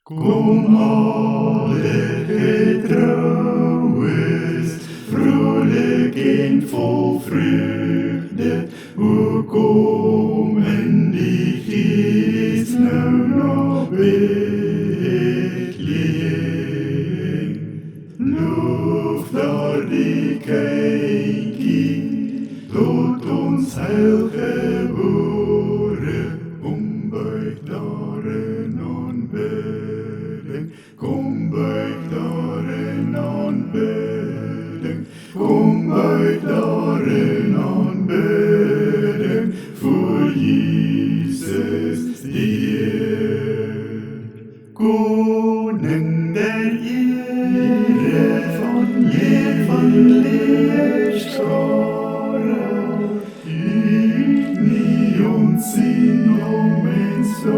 Kom alle getrouwes, vrolijk en vol vreugde, o kom in die gees nou na Bethlehem. Loof daar die kindjie, tot ons heil gebore, ombuig daar in aanbidding, kom buig daar in aanbidding, kom buig daar in aanbidding, voor Jesus die Heer. Koning der Ere, van leerskare, nie ontzien om en so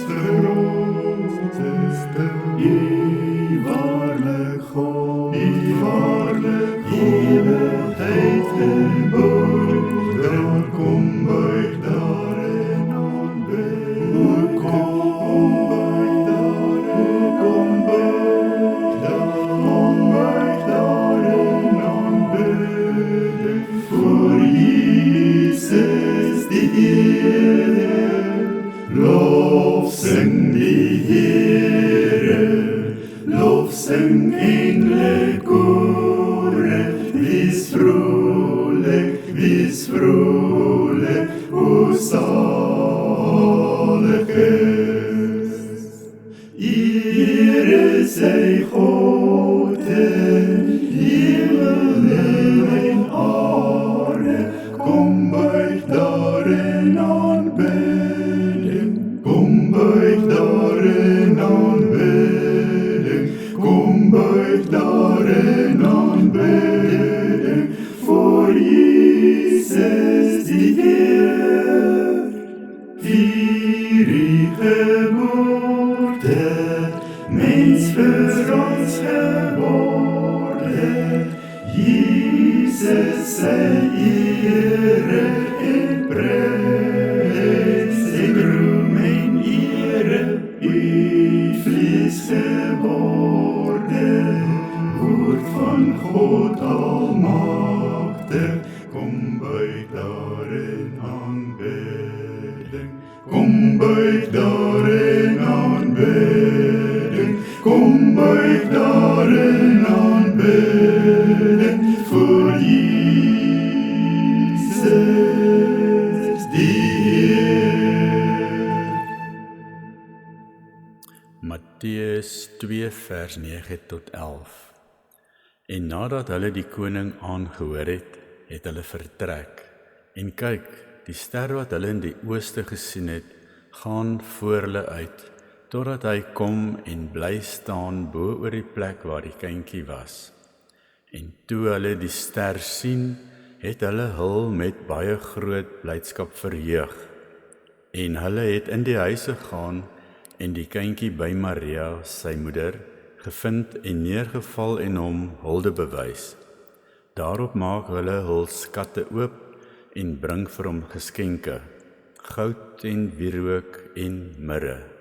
grootste, die waarlijk God, eeuwigheid geboren, daar kom buig daar in aanbidding, kom buig daar in aanbidding, voor Jesus die Heer. Lof sing die Heere, lof sing engelekore, wees vrolijk, o zalig is. Here sy God in hemel en aarde, kom buig daar in aanbidding, kom buig daar in aanbidding, kom buig daar in aanbidding, voor Jesus die Heer. Vier die geboorte, mens vir ons geworde, Jesus sy ere en prys, en roem en ere, u vlees geworde, woord van God almagtig, kom buig daar in aanbidding, kom buig daar in aanbidding, kom buig daar in aanbidding, voor Jesus die Heer. Matteus 2 vers 9 tot 11. En nadat hulle die koning aangehoor het, het hulle vertrek. En kyk, die ster wat hulle in die ooste gesien het, gaan voor hulle uit, totdat hy kom en bly staan bo oor die plek waar die kindjie was. En toe hulle die ster sien, het hulle hul met baie groot blydskap verheug. En hulle het in die huis gegaan en die kindjie by Maria, sy moeder, gevind en neergeval en hom hulde bewys. Daarop maak hulle hul skatte oop en bring vir hom geskenke, goud en wierook en mirre.